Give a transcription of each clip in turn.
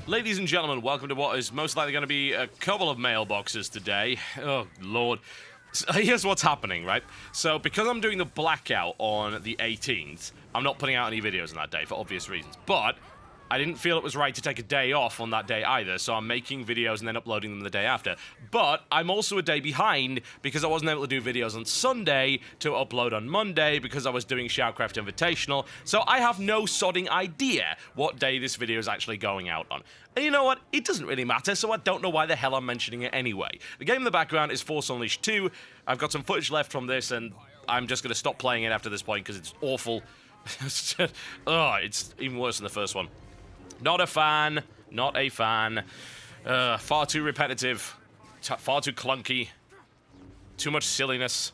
Ladies and gentlemen, welcome to what is most likely going to be a couple of mailboxes today. Oh, Lord. So here's what's happening, right? So, because I'm doing the blackout on the 18th, I'm not putting out any videos on that day for obvious reasons. But I didn't feel it was right to take a day off on that day either, so I'm making videos and then uploading them the day after. But I'm also a day behind because I wasn't able to do videos on Sunday to upload on Monday because I was doing Shoutcraft Invitational, so I have no sodding idea what day this video is actually going out on. And you know what? It doesn't really matter, so I don't know why the hell I'm mentioning it anyway. The game in the background is Force Unleashed 2. I've got some footage left from this, and I'm just going to stop playing it after this point because it's awful. It's even worse than the first one. Not a fan. Not a fan. Far too repetitive. Far too clunky. Too much silliness.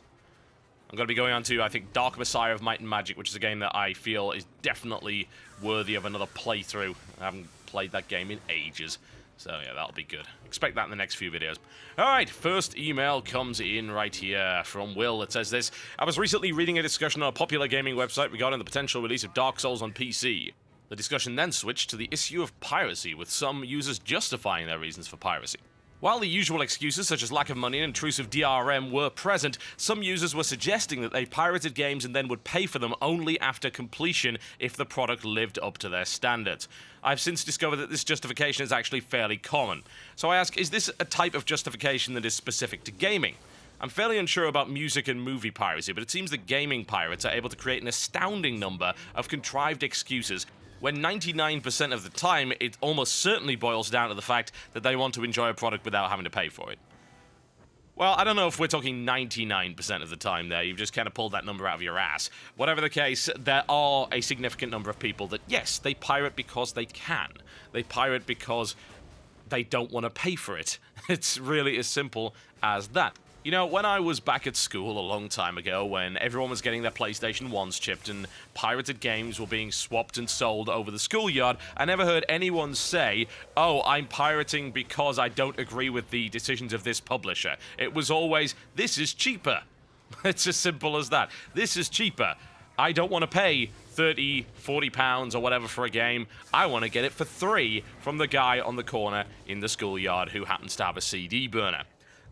I'm going to be going on to, I think, Dark Messiah of Might and Magic, which is a game that I feel is definitely worthy of another playthrough. I haven't played that game in ages. So, yeah, that'll be good. Expect that in the next few videos. Alright, first email comes in right here from Will. It says this: I was recently reading a discussion on a popular gaming website regarding the potential release of Dark Souls on PC. The discussion then switched to the issue of piracy, with some users justifying their reasons for piracy. While the usual excuses such as lack of money and intrusive DRM were present, some users were suggesting that they pirated games and then would pay for them only after completion if the product lived up to their standards. I've since discovered that this justification is actually fairly common. So I ask, is this a type of justification that is specific to gaming? I'm fairly unsure about music and movie piracy, but it seems that gaming pirates are able to create an astounding number of contrived excuses when 99% of the time, it almost certainly boils down to the fact that they want to enjoy a product without having to pay for it. Well, I don't know if we're talking 99% of the time there. You've just kind of pulled that number out of your ass. Whatever the case, there are a significant number of people that, yes, they pirate because they can. They pirate because they don't want to pay for it. It's really as simple as that. You know, when I was back at school a long time ago, when everyone was getting their PlayStation 1s chipped and pirated games were being swapped and sold over the schoolyard, I never heard anyone say, oh, I'm pirating because I don't agree with the decisions of this publisher. It was always, this is cheaper. It's as simple as that. This is cheaper. I don't want to pay 30, 40 pounds or whatever for a game. I want to get it for $3 from the guy on the corner in the schoolyard who happens to have a CD burner.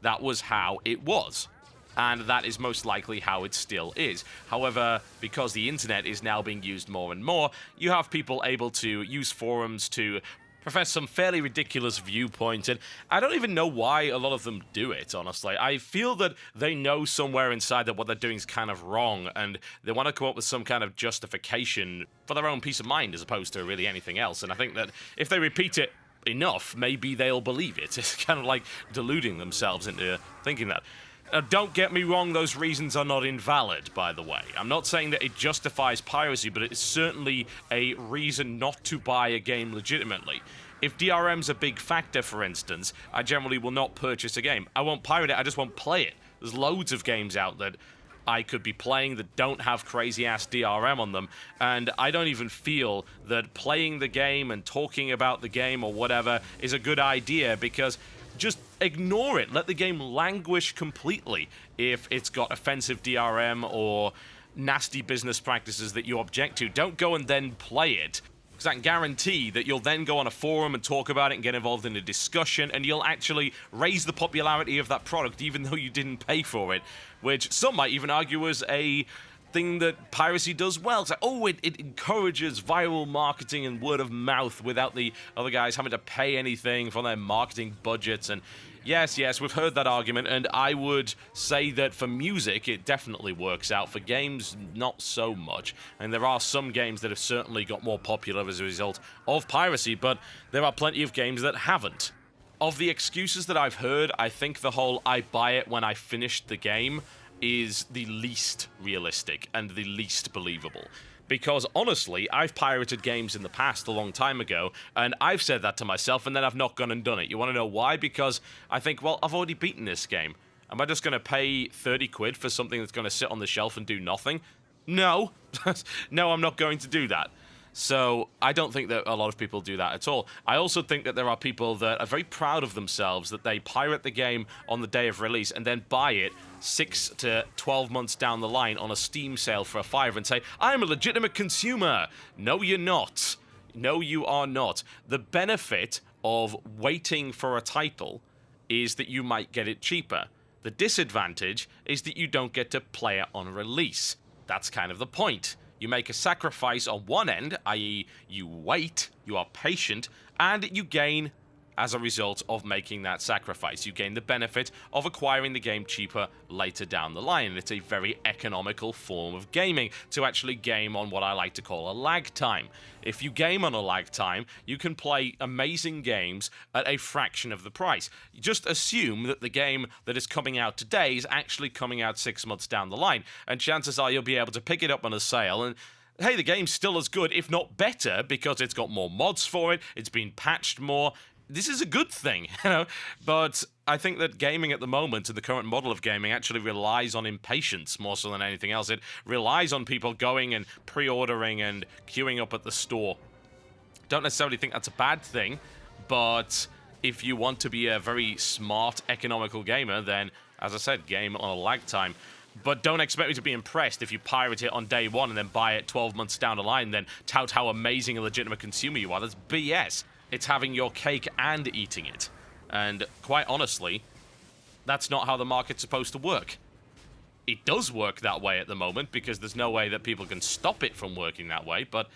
That was how it was, and that is most likely how it still is. However, because the internet is now being used more and more, you have people able to use forums to profess some fairly ridiculous viewpoint, and I don't even know why a lot of them do it, honestly. I feel that they know somewhere inside that what they're doing is kind of wrong, and they want to come up with some kind of justification for their own peace of mind as opposed to really anything else, and I think that if they repeat it enough, maybe they'll believe it. It's kind of like deluding themselves into thinking that. Don't get me wrong, those reasons are not invalid, by the way. I'm not saying that it justifies piracy, but it is certainly a reason not to buy a game legitimately. If DRM's a big factor, for instance, I generally will not purchase a game. I won't pirate it, I just won't play it. There's loads of games out that I could be playing that don't have crazy-ass DRM on them, and I don't even feel that playing the game and talking about the game or whatever is a good idea, because just ignore it. Let the game languish completely if it's got offensive DRM or nasty business practices that you object to. Don't go and then play it, because I can guarantee that you'll then go on a forum and talk about it and get involved in a discussion, and you'll actually raise the popularity of that product even though you didn't pay for it, which some might even argue is a thing that piracy does well. It's like, oh, it encourages viral marketing and word of mouth without the other guys having to pay anything from their marketing budgets. And yes, we've heard that argument, and I would say that for music, it definitely works out. For games, not so much. And there are some games that have certainly got more popular as a result of piracy, but there are plenty of games that haven't. Of the excuses that I've heard, I think the whole I buy it when I finished the game is the least realistic and the least believable. Because, honestly, I've pirated games in the past a long time ago, and I've said that to myself, and then I've not gone and done it. You want to know why? Because I think, well, I've already beaten this game. Am I just going to pay 30 quid for something that's going to sit on the shelf and do nothing? No. No, I'm not going to do that. So I don't think that a lot of people do that at all. I also think that there are people that are very proud of themselves that they pirate the game on the day of release and then buy it 6 to 12 months down the line on a Steam sale for a $5 and say, I'm a legitimate consumer. No, you're not. No, you are not. The benefit of waiting for a title is that you might get it cheaper. The disadvantage is that you don't get to play it on release. That's kind of the point. You make a sacrifice on one end, i.e. you wait, you are patient, and you gain as a result of making that sacrifice. You gain the benefit of acquiring the game cheaper later down the line. It's a very economical form of gaming to actually game on what I like to call a lag time. If you game on a lag time, you can play amazing games at a fraction of the price. You just assume that the game that is coming out today is actually coming out 6 months down the line, and chances are you'll be able to pick it up on a sale and hey, the game's still as good, if not better, because it's got more mods for it, it's been patched more. This is a good thing, you know, but I think that gaming at the moment, and the current model of gaming, actually relies on impatience more so than anything else. It relies on people going and pre-ordering and queuing up at the store. Don't necessarily think that's a bad thing, but if you want to be a very smart, economical gamer, then, as I said, game on a lag time. But don't expect me to be impressed if you pirate it on day one and then buy it 12 months down the line, then tout how amazing a legitimate consumer you are. That's BS. It's having your cake and eating it. And quite honestly, that's not how the market's supposed to work. It does work that way at the moment because there's no way that people can stop it from working that way, but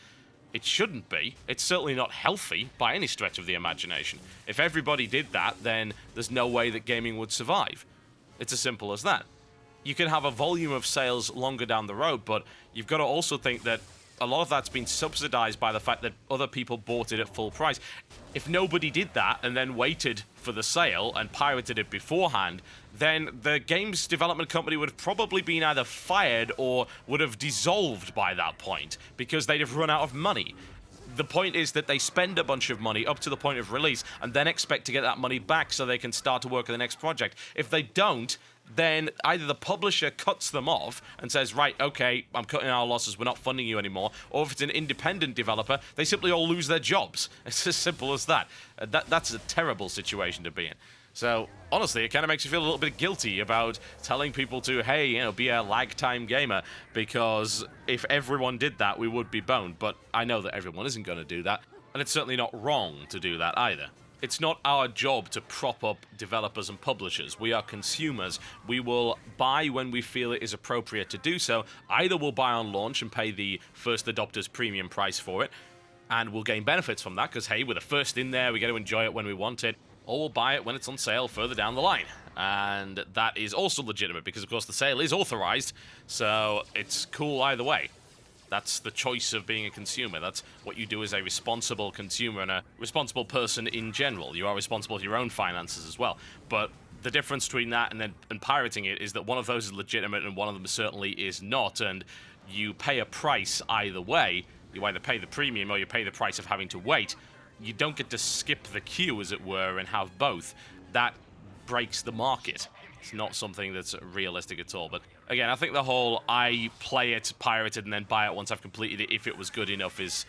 it shouldn't be. It's certainly not healthy by any stretch of the imagination. If everybody did that, then there's no way that gaming would survive. It's as simple as that. You can have a volume of sales longer down the road, but you've got to also think that a lot of that's been subsidized by the fact that other people bought it at full price. If nobody did that and then waited for the sale and pirated it beforehand, then the games development company would have probably been either fired or would have dissolved by that point because they'd have run out of money. The point is that they spend a bunch of money up to the point of release and then expect to get that money back so they can start to work on the next project. If they don't, then either the publisher cuts them off and says, right, okay, I'm cutting our losses, we're not funding you anymore, or if it's an independent developer, they simply all lose their jobs. It's as simple as that. That's a terrible situation to be in. So, honestly, it kind of makes you feel a little bit guilty about telling people to, hey, you know, be a lag time gamer, because if everyone did that, we would be boned. But I know that everyone isn't going to do that, and it's certainly not wrong to do that either. It's not our job to prop up developers and publishers. We are consumers. We will buy when we feel it is appropriate to do so. Either we'll buy on launch and pay the first adopter's premium price for it, and we'll gain benefits from that, because, hey, we're the first in there, we get to enjoy it when we want it, or we'll buy it when it's on sale further down the line. And that is also legitimate, because, of course, the sale is authorized, so it's cool either way. That's the choice of being a consumer. That's what you do as a responsible consumer and a responsible person in general. You are responsible for your own finances as well. But the difference between that and pirating it is that one of those is legitimate and one of them certainly is not. And you pay a price either way. You either pay the premium or you pay the price of having to wait. You don't get to skip the queue, as it were, and have both. That breaks the market. It's not something that's realistic at all. But again, I think the whole I play it pirated and then buy it once I've completed it if it was good enough it's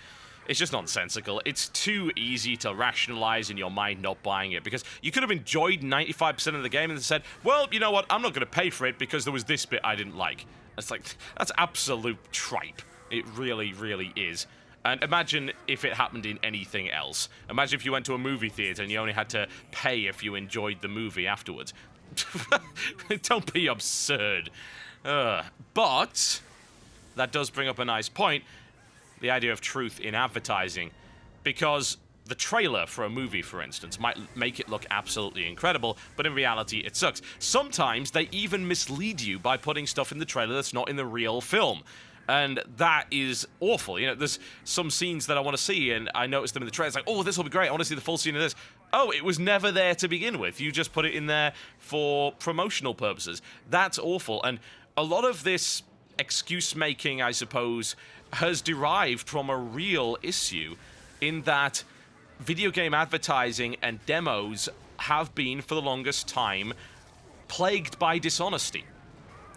just nonsensical. It's too easy to rationalize in your mind not buying it, because you could have enjoyed 95% of the game and said, well, you know what, I'm not going to pay for it because there was this bit I didn't like. It's like, that's absolute tripe. It really, really is. And imagine if it happened in anything else. Imagine if you went to a movie theater and you only had to pay if you enjoyed the movie afterwards. Don't be absurd. But that does bring up a nice point, the idea of truth in advertising, because the trailer for a movie, for instance, might make it look absolutely incredible, but in reality it sucks. Sometimes they even mislead you by putting stuff in the trailer that's not in the real film. And that is awful. You know, there's some scenes that I want to see, and I noticed them in the trailer. It's like, oh, this will be great. I want to see the full scene of this. Oh, it was never there to begin with. You just put it in there for promotional purposes. That's awful. And a lot of this excuse-making, I suppose, has derived from a real issue in that video game advertising and demos have been, for the longest time, plagued by dishonesty.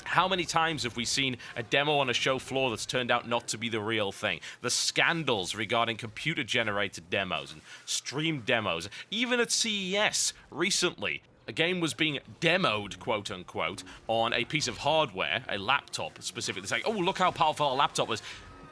How many times have we seen a demo on a show floor that's turned out not to be the real thing? The scandals regarding computer-generated demos and streamed demos. Even at CES recently, a game was being demoed, quote-unquote, on a piece of hardware, a laptop specifically, saying, oh, look how powerful our laptop was.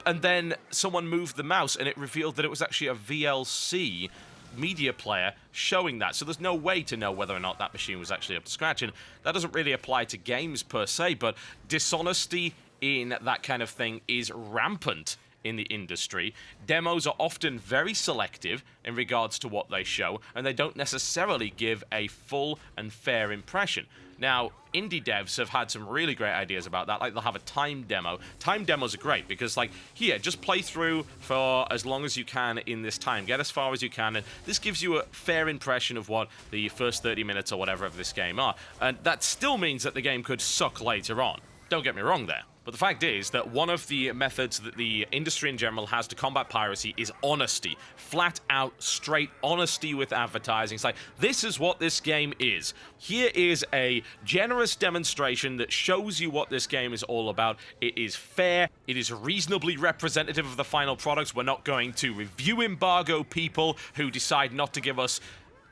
And then someone moved the mouse and it revealed that it was actually a VLC media player showing that. So there's no way to know whether or not that machine was actually up to scratch. And that doesn't really apply to games per se, but dishonesty in that kind of thing is rampant in the industry. Demos are often very selective in regards to what they show, and they don't necessarily give a full and fair impression. Now, indie devs have had some really great ideas about that. Like, they'll have a time demo. Time demos are great because, like, here, just play through for as long as you can in this time. Get as far as you can, and this gives you a fair impression of what the first 30 minutes or whatever of this game are. And that still means that the game could suck later on. Don't get me wrong there. But the fact is that one of the methods that the industry in general has to combat piracy is honesty. Flat out, straight honesty with advertising. It's like, this is what this game is. Here is a generous demonstration that shows you what this game is all about. It is fair. It is reasonably representative of the final product. We're not going to review embargo people who decide not to give us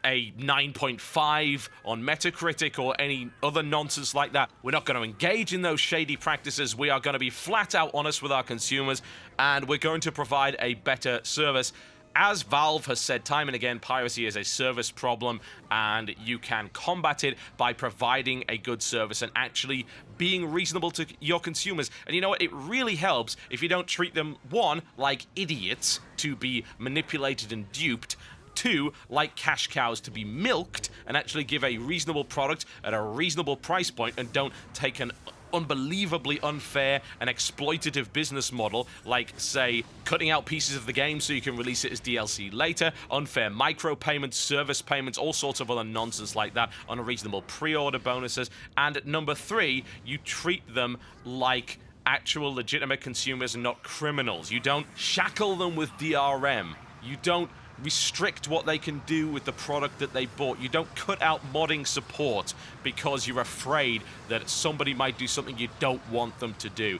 a 9.5 on Metacritic or any other nonsense like that. We're not going to engage in those shady practices. We are going to be flat out honest with our consumers, and we're going to provide a better service. As Valve has said time and again, piracy is a service problem, and you can combat it by providing a good service and actually being reasonable to your consumers. And you know what? It really helps if you don't treat them, one, like idiots to be manipulated and duped, two, like cash cows to be milked, and actually give a reasonable product at a reasonable price point, and don't take an unbelievably unfair and exploitative business model, like, say, cutting out pieces of the game so you can release it as DLC later, unfair micropayments, service payments, all sorts of other nonsense like that, unreasonable pre-order bonuses. And number three, you treat them like actual legitimate consumers and not criminals. You don't shackle them with DRM. You don't restrict what they can do with the product that they bought. You don't cut out modding support because you're afraid that somebody might do something you don't want them to do.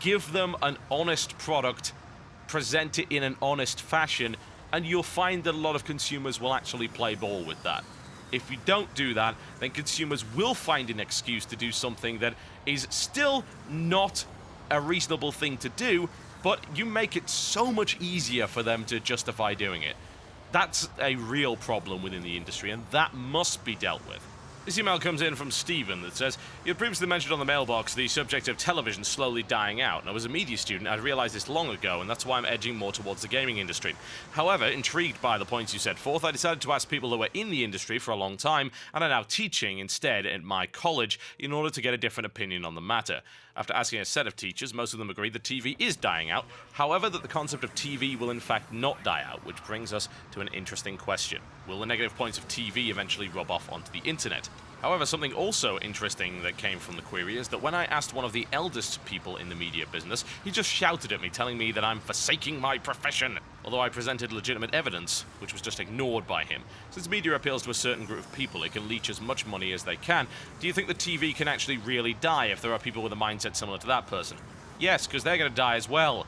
Give them an honest product, present it in an honest fashion, and you'll find that a lot of consumers will actually play ball with that. If you don't do that, then consumers will find an excuse to do something that is still not a reasonable thing to do, but you make it so much easier for them to justify doing it. That's a real problem within the industry, and that must be dealt with. This email comes in from Stephen that says, you had previously mentioned on the mailbox the subject of television slowly dying out, and I was a media student. I'd realized this long ago, and that's why I'm edging more towards the gaming industry. However, intrigued by the points you set forth, I decided to ask people who were in the industry for a long time and are now teaching instead at my college in order to get a different opinion on the matter. After asking a set of teachers, most of them agreed that TV is dying out, however that the concept of TV will in fact not die out, which brings us to an interesting question. Will the negative points of TV eventually rub off onto the internet? However, something also interesting that came from the query is that when I asked one of the eldest people in the media business, he just shouted at me, telling me that I'm forsaking my profession, although I presented legitimate evidence, which was just ignored by him. Since media appeals to a certain group of people, it can leech as much money as they can. Do you think the TV can actually really die if there are people with a mindset similar to that person? Yes, because they're going to die as well.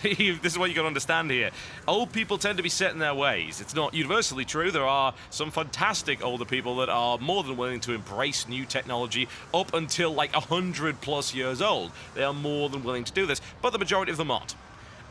This is what you got to understand here. Old people tend to be set in their ways. It's not universally true. There are some fantastic older people that are more than willing to embrace new technology up until like 100+ years old. They are more than willing to do this, but the majority of them aren't.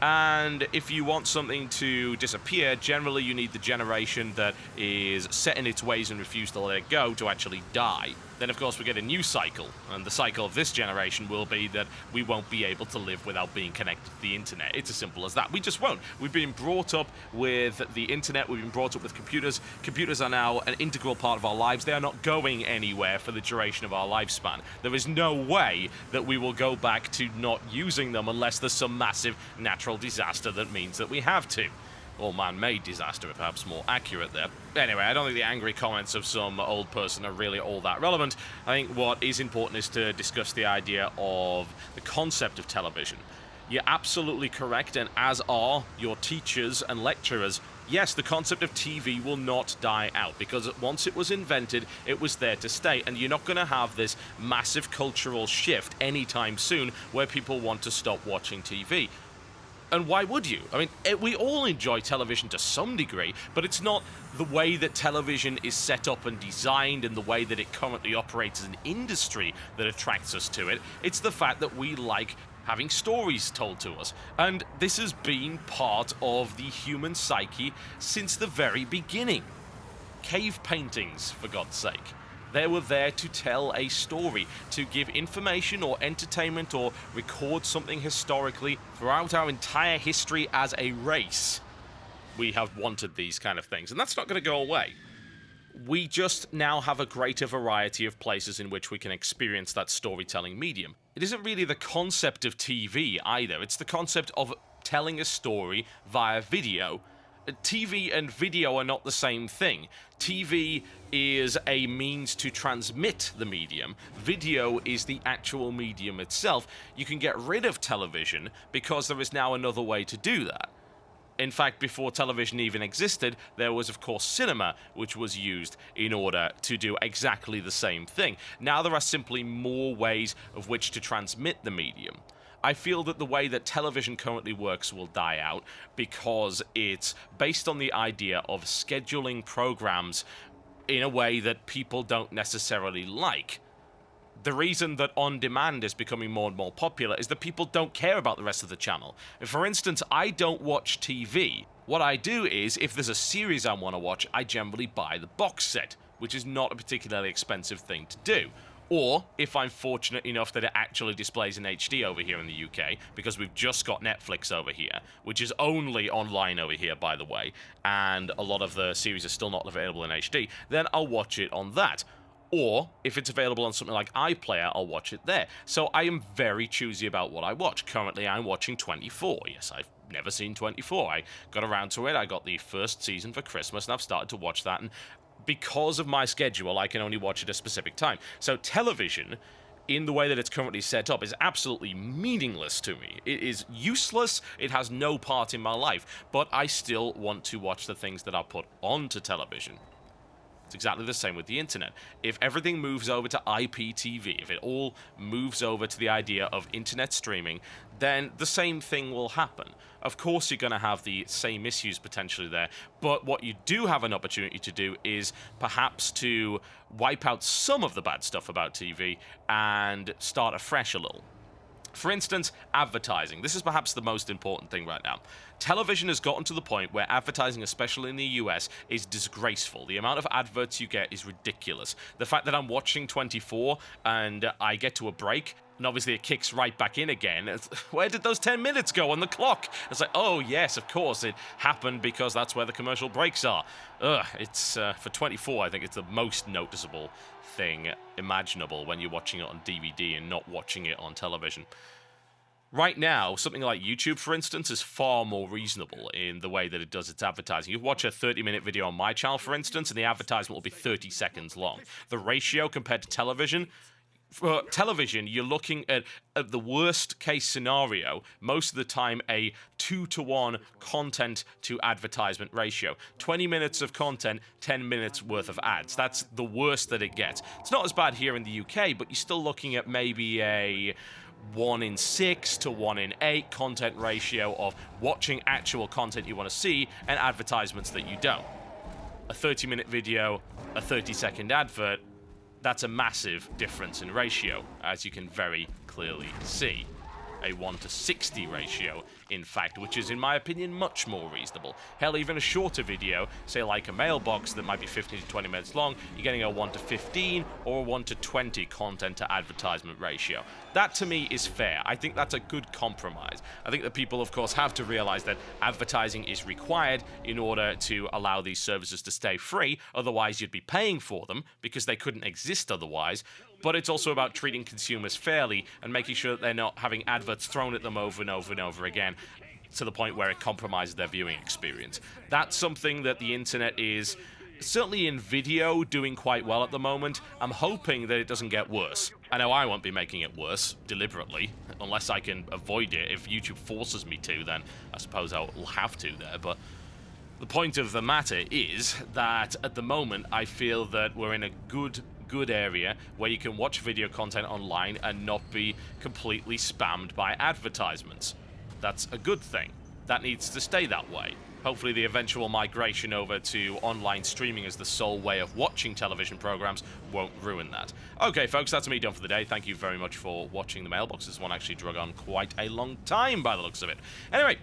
And if you want something to disappear, generally you need the generation that is set in its ways and refuse to let it go to actually die. Then, of course, we get a new cycle, and the cycle of this generation will be that we won't be able to live without being connected to the internet. It's as simple as that. We just won't. We've been brought up with the internet. We've been brought up with computers. Computers are now an integral part of our lives. They are not going anywhere for the duration of our lifespan. There is no way that we will go back to not using them unless there's some massive natural disaster that means that we have to. Or man-made disaster, perhaps more accurate there. Anyway, I don't think the angry comments of some old person are really all that relevant. I think what is important is to discuss the idea of the concept of television. You're absolutely correct, and as are your teachers and lecturers. Yes, the concept of TV will not die out, because once it was invented, it was there to stay, and you're not going to have this massive cultural shift anytime soon where people want to stop watching TV. And why would you? I mean, we all enjoy television to some degree, but it's not the way that television is set up and designed and the way that it currently operates as an industry that attracts us to it. It's the fact that we like having stories told to us. And this has been part of the human psyche since the very beginning. Cave paintings, for God's sake. They were there to tell a story, to give information or entertainment or record something historically. Throughout our entire history as a race, we have wanted these kind of things, and that's not going to go away. We just now have a greater variety of places in which we can experience that storytelling medium. It isn't really the concept of TV either, it's the concept of telling a story via video. TV and video are not the same thing. TV is a means to transmit the medium. Video is the actual medium itself. You can get rid of television because there is now another way to do that. In fact, before television even existed, there was, of course, cinema, which was used in order to do exactly the same thing. Now there are simply more ways of which to transmit the medium. I feel that the way that television currently works will die out because it's based on the idea of scheduling programs in a way that people don't necessarily like. The reason that on-demand is becoming more and more popular is that people don't care about the rest of the channel. For instance, I don't watch TV. What I do is, if there's a series I want to watch, I generally buy the box set, which is not a particularly expensive thing to do. Or, if I'm fortunate enough that it actually displays in HD over here in the UK, because we've just got Netflix over here, which is only online over here, by the way, and a lot of the series are still not available in HD, then I'll watch it on that. Or, if it's available on something like iPlayer, I'll watch it there. So I am very choosy about what I watch. Currently, I'm watching 24. Yes, I've never seen 24. I got around to it. I got the first season for Christmas, and I've started to watch that, and because of my schedule, I can only watch it at a specific time. So television, in the way that it's currently set up, is absolutely meaningless to me. It is useless, it has no part in my life, but I still want to watch the things that are put onto television. It's exactly the same with the internet. If everything moves over to IPTV, if it all moves over to the idea of internet streaming, then the same thing will happen. Of course, you're going to have the same issues potentially there, but what you do have an opportunity to do is perhaps to wipe out some of the bad stuff about TV and start afresh a little. For instance, advertising. This is perhaps the most important thing right now. Television has gotten to the point where advertising, especially in the US, is disgraceful. The amount of adverts you get is ridiculous. The fact that I'm watching 24 and I get to a break, and obviously it kicks right back in again. Where did those 10 minutes go on the clock? It's like, oh yes, of course, it happened because that's where the commercial breaks are. It's for 24, I think it's the most noticeable thing imaginable when you're watching it on DVD and not watching it on television. Right now, something like YouTube, for instance, is far more reasonable in the way that it does its advertising. You watch a 30-minute video on my channel, for instance, and the advertisement will be 30 seconds long. The ratio compared to television, for television, you're looking at the worst case scenario, most of the time a 2-to-1 content to advertisement ratio. 20 minutes of content, 10 minutes worth of ads. That's the worst that it gets. It's not as bad here in the UK, but you're still looking at maybe a 1 in 6 to 1 in 8 content ratio of watching actual content you want to see and advertisements that you don't. A 30-minute video, a 30-second advert, that's a massive difference in ratio, as you can very clearly see. A 1:60 ratio, in fact, which is, in my opinion, much more reasonable. Hell, even a shorter video, say like a Mailbox that might be 15 to 20 minutes long, you're getting a 1:15 or a 1:20 content to advertisement ratio. That, to me, is fair. I think that's a good compromise. I think that people, of course, have to realize that advertising is required in order to allow these services to stay free. Otherwise, you'd be paying for them because they couldn't exist otherwise. But it's also about treating consumers fairly and making sure that they're not having adverts thrown at them over and over and over again to the point where it compromises their viewing experience. That's something that the internet is, certainly in video, doing quite well at the moment. I'm hoping that it doesn't get worse. I know I won't be making it worse, deliberately, unless I can avoid it. If YouTube forces me to, then I suppose I'll have to there, but the point of the matter is that at the moment I feel that we're in a good area where you can watch video content online and not be completely spammed by advertisements. That's a good thing. That needs to stay that way. Hopefully the eventual migration over to online streaming as the sole way of watching television programs won't ruin that. Okay, folks, that's me done for the day. Thank you very much for watching the Mailbox. This one actually drug on quite a long time by the looks of it. Anyway,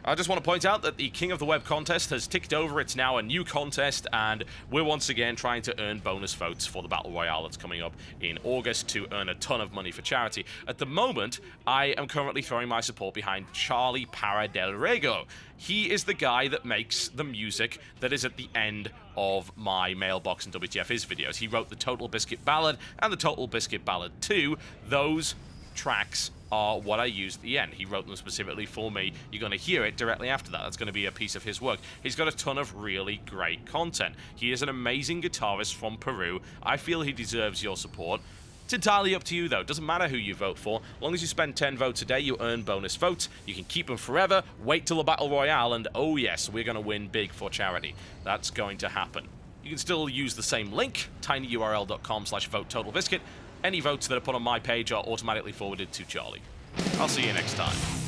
I just want to point out that the King of the Web contest has ticked over. It's now a new contest, and we're once again trying to earn bonus votes for the Battle Royale that's coming up in August to earn a ton of money for charity. At the moment, I am currently throwing my support behind Charlie Para del Rego. He is the guy that makes the music that is at the end of my Mailbox and WTFiz videos. He wrote the Totalbiscuit Ballad and the Totalbiscuit Ballad 2. Those tracks are what I used at the end. He wrote them specifically for me. You're going to hear it directly after that. That's going to be a piece of his work. He's got a ton of really great content. He is an amazing guitarist from Peru. I feel he deserves your support. It's entirely up to you, though. Doesn't matter who you vote for. As long as you spend 10 votes a day, you earn bonus votes. You can keep them forever. Wait till the Battle Royale, and oh yes, we're going to win big for charity. That's going to happen. You can still use the same link, tinyurl.com/vote Totalbiscuit. Any votes that are put on my page are automatically forwarded to Charlie. I'll see you next time.